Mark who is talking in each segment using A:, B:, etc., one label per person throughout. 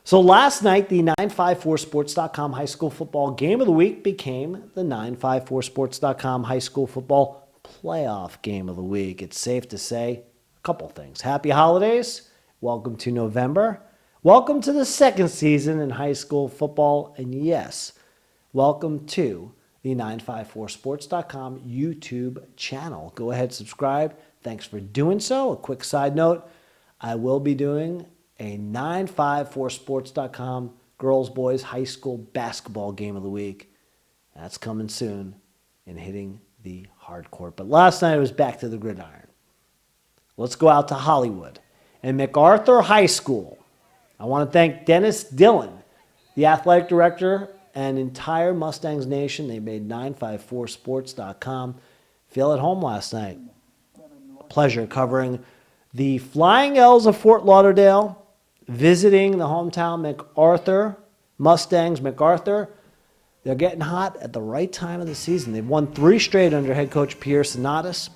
A: So last night, the 954sports.com high school football game of the week became the 954sports.com high school football playoff game of the week. It's safe to say a couple things. Happy holidays. Welcome to November. Welcome to the second season in high school football. And yes, welcome to the 954sports.com YouTube channel. Go ahead, subscribe. Thanks for doing so. A quick side note, I will be doing a 954sports.com girls boys high school basketball game of the week. That's coming soon and hitting the hardcourt. But last night it was back to the gridiron. Let's go out to Hollywood and McArthur High School. I want to thank Dennis Dillon, the athletic director, and entire Mustangs Nation. They made 954sports.com feel at home last night. A pleasure covering the Flying L's of Fort Lauderdale, visiting the hometown McArthur, Mustangs McArthur. They're getting hot at the right time of the season. They've won 3 straight under head coach Pierre Sonatas,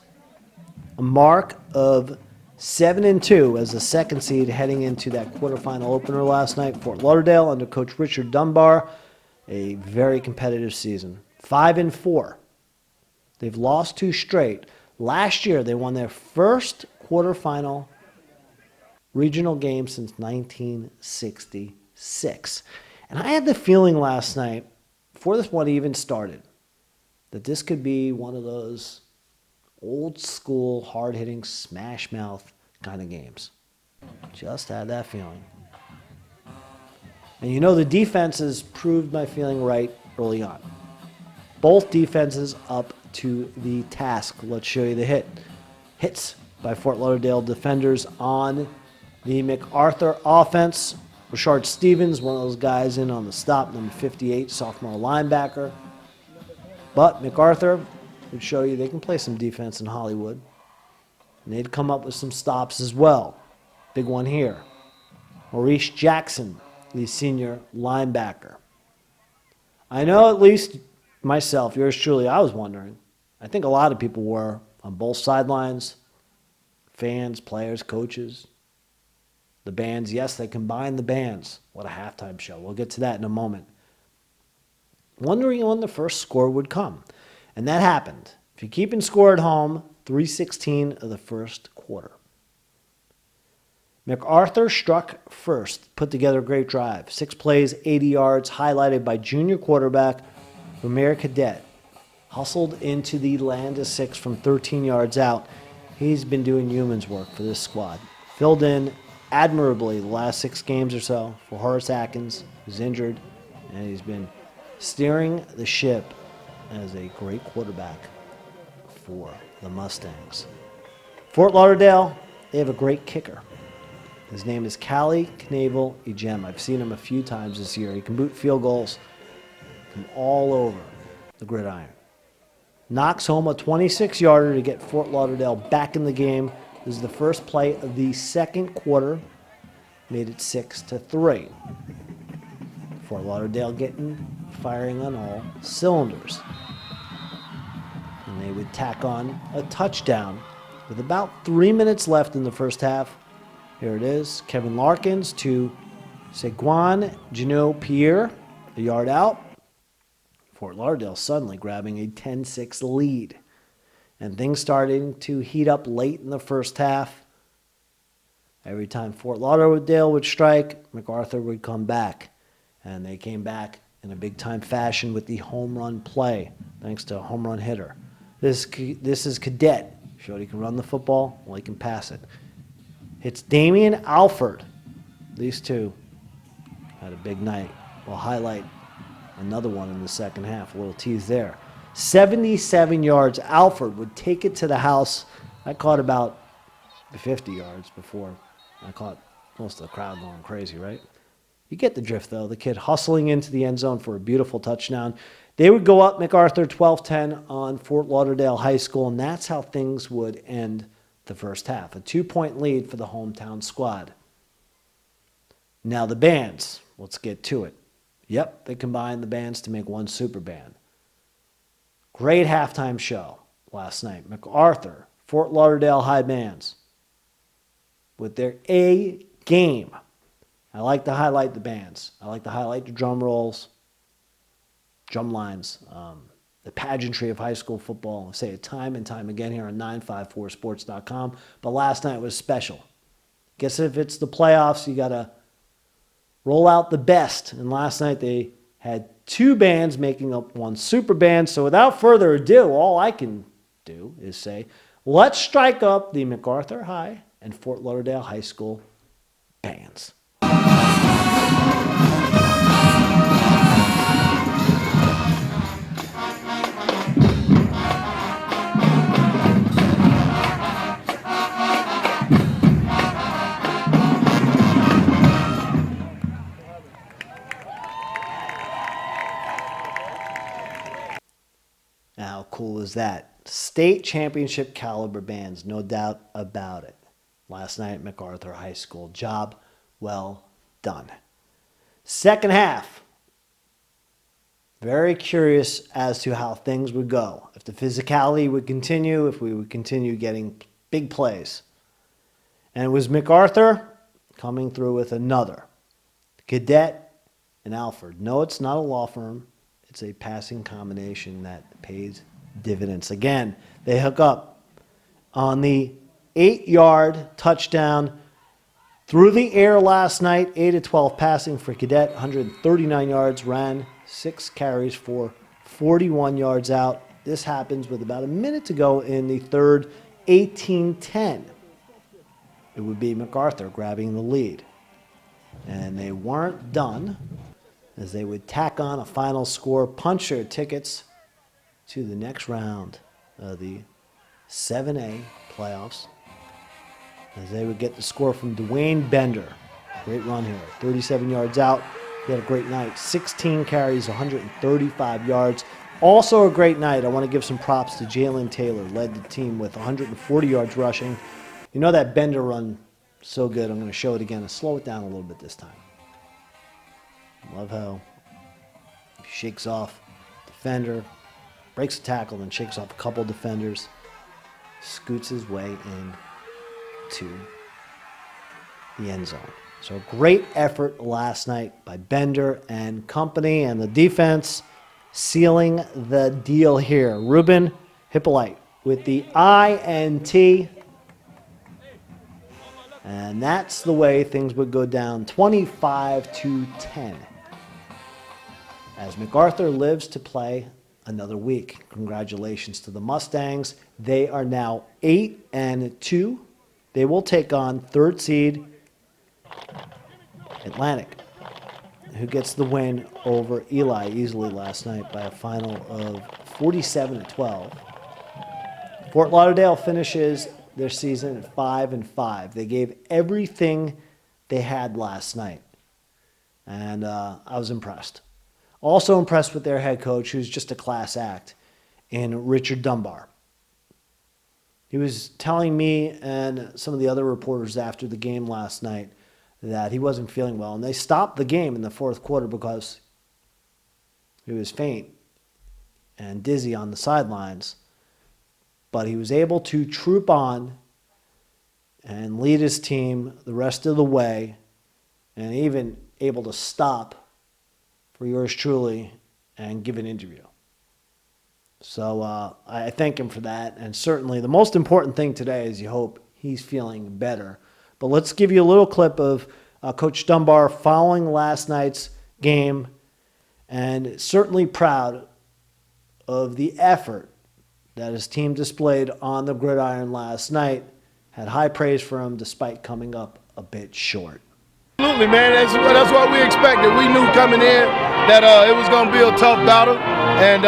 A: a mark of 7-2 as the second seed heading into that quarterfinal opener last night. Fort Lauderdale under coach Richard Dunbar, a very competitive season. 5-4. They've lost 2 straight. Last year, they won their first quarterfinal regional game since 1966. And I had the feeling last night, before this one even started, that this could be one of those old school, hard-hitting, smash-mouth kind of games. Just had that feeling. And you know the defenses proved my feeling right early on. Both defenses up to the task. Let's show you the hits by Fort Lauderdale defenders on the McArthur offense. Rashard Stevens, one of those guys in on the stop, number 58, sophomore linebacker. But McArthur would show you they can play some defense in Hollywood. And they'd come up with some stops as well. Big one here. Maurice Jackson, the senior linebacker. I know at least myself, yours truly, I was wondering. I think a lot of people were on both sidelines. Fans, players, coaches. The bands, yes, they combined the bands. What a halftime show. We'll get to that in a moment. Wondering when the first score would come. And that happened. If you're keeping score at home, 3:16 of the first quarter. McArthur struck first, put together a great drive. 6 plays, 80 yards, highlighted by junior quarterback Ramir Cadet. Hustled into the land of 6 from 13 yards out. He's been doing yeoman's work for this squad. Filled in admirably the last 6 games or so for Horace Atkins, who's injured, and he's been steering the ship as a great quarterback for the Mustangs. Fort Lauderdale, they have a great kicker. His name is Callie Knavel Ejem. I've seen him a few times this year. He can boot field goals from all over the gridiron. Knocks home a 26-yarder to get Fort Lauderdale back in the game. This is the first play of the second quarter. Made it 6-3. Fort Lauderdale firing on all cylinders. And they would tack on a touchdown with about 3 minutes left in the first half. Here it is. Kevin Larkins to Seguin Gino-Pierre, a yard out. Fort Lauderdale suddenly grabbing a 10-6 lead. And things starting to heat up late in the first half. Every time Fort Lauderdale would strike, McArthur would come back. And they came back in a big-time fashion with the home run play, thanks to a home run hitter. This is Cadet. Showed he can run the football, well, he can pass it. Hits Damian Alford. These two had a big night. We'll highlight another one in the second half. A little tease there. 77 yards. Alford would take it to the house. I caught about 50 yards before I caught most of the crowd going crazy, right? You get the drift, though. The kid hustling into the end zone for a beautiful touchdown. They would go up McArthur 12-10 on Fort Lauderdale High School, and that's how things would end the first half. A 2-point lead for the hometown squad. Now the bands. Let's get to it. Yep, they combined the bands to make one super band. Great halftime show last night. McArthur, Fort Lauderdale High Bands with their A game. I like to highlight the bands. I like to highlight the drum rolls, drum lines, the pageantry of high school football. I say it time and time again here on 954sports.com. But last night was special. Guess if it's the playoffs, you got to roll out the best. And last night they had two bands making up one super band. So without further ado, all I can do is say, let's strike up the McArthur High and Fort Lauderdale High School bands. How cool is that? State championship caliber bands, no doubt about it. Last night at McArthur High School. Job well done. Second half. Very curious as to how things would go. If the physicality would continue, if we would continue getting big plays. And it was McArthur coming through with another. Cadet and Alfred. No, it's not a law firm. It's a passing combination that pays dividends. Again, they hook up on the 8-yard touchdown through the air last night. 8-12 passing for Cadet, 139 yards, ran 6 carries for 41 yards out. This happens with about a minute to go in the third, 18-10. It would be McArthur grabbing the lead. And they weren't done, as they would tack on a final score, punch their tickets to the next round of the 7A playoffs, as they would get the score from Dwayne Bender. Great run here, 37 yards out. He had a great night, 16 carries, 135 yards. Also a great night. I want to give some props to Jalen Taylor, led the team with 140 yards rushing. You know that Bender run, so good. I'm going to show it again and slow it down a little bit this time. Love how he shakes off defender, breaks a tackle, then shakes off a couple defenders, scoots his way in to the end zone. So a great effort last night by Bender and company, and the defense sealing the deal here. Ruben Hippolyte with the INT. And that's the way things would go down, 25-10. As McArthur lives to play another week. Congratulations to the Mustangs. They are now 8-2. They will take on third seed Atlantic, who gets the win over Eli easily last night by a final of 47-12. Fort Lauderdale finishes their season at 5-5. They gave everything they had last night, and I was impressed. Also impressed with their head coach, who's just a class act, in Richard Dunbar. He was telling me and some of the other reporters after the game last night that he wasn't feeling well, and they stopped the game in the fourth quarter because he was faint and dizzy on the sidelines. But he was able to troop on and lead his team the rest of the way, and even able to stop for yours truly and give an interview. So I thank him for that. And certainly the most important thing today is you hope he's feeling better. But let's give you a little clip of Coach Dunbar following last night's game, and certainly proud of the effort that his team displayed on the gridiron last night. Had high praise for him despite coming up a bit short.
B: Absolutely, man. That's what we expected. We knew coming in that it was going to be a tough battle. And,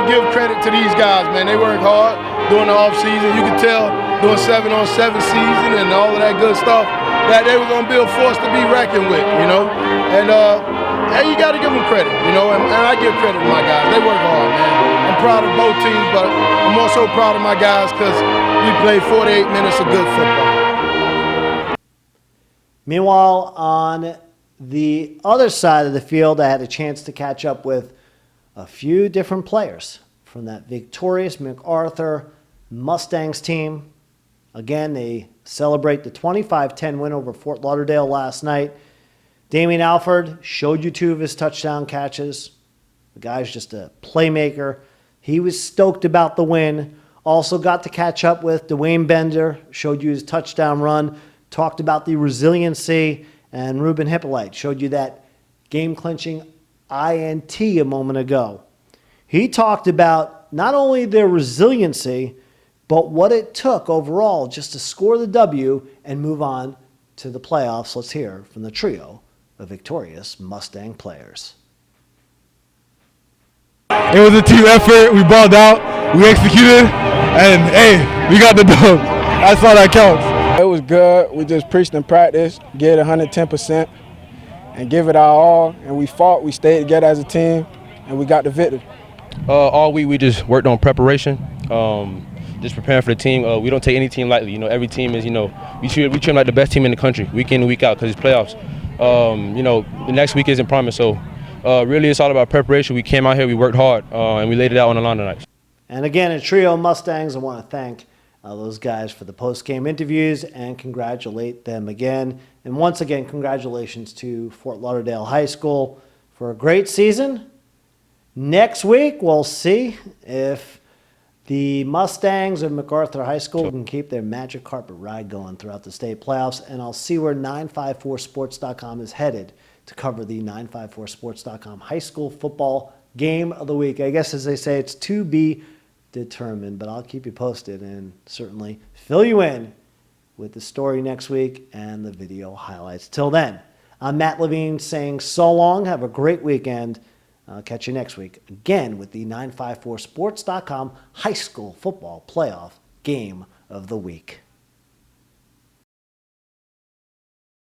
B: give credit to these guys, man. They work hard during the offseason. You could tell doing 7-on-7 season and all of that good stuff that they were going to be a force to be reckoned with, And you got to give them credit, and I give credit to my guys. They work hard, man. I'm proud of both teams, but I'm also proud of my guys because we played 48 minutes of good football.
A: Meanwhile, on the other side of the field, I had a chance to catch up with a few different players from that victorious McArthur Mustangs team. Again, they celebrate the 25-10 win over Fort Lauderdale last night. Damian Alford showed you 2 of his touchdown catches. The guy's just a playmaker. He was stoked about the win. Also got to catch up with Dwayne Bender, showed you his touchdown run, talked about the resiliency, and Ruben Hippolyte showed you that game-clinching INT a moment ago. He talked about not only their resiliency, but what it took overall just to score the W and move on to the playoffs. Let's hear from the trio of victorious Mustang players.
C: It was a team effort. We balled out, we executed, and hey, we got the dub. That's all that counts.
D: It was good. We just preached in practice, get 110%, and give it our all. And we fought, we stayed together as a team, and we got the victory.
E: All week we just worked on preparation, just preparing for the team. We don't take any team lightly. Every team is, we treat them like the best team in the country, week in and week out, because it's playoffs. The next week isn't promised, so really it's all about preparation. We came out here, we worked hard, and we laid it out on the line tonight.
A: And again, a trio of Mustangs, I want to thank those guys for the post-game interviews and congratulate them again. And once again, congratulations to Fort Lauderdale High School for a great season. Next week, we'll see if the Mustangs of McArthur High School can keep their magic carpet ride going throughout the state playoffs. And I'll see where 954sports.com is headed to cover the 954sports.com high school football game of the week. I guess, as they say, it's to be determined, but I'll keep you posted and certainly fill you in with the story next week and the video highlights. Till then, I'm Matt Levine saying so long. Have a great weekend. I'll catch you next week again with the 954sports.com high school football playoff game of the week.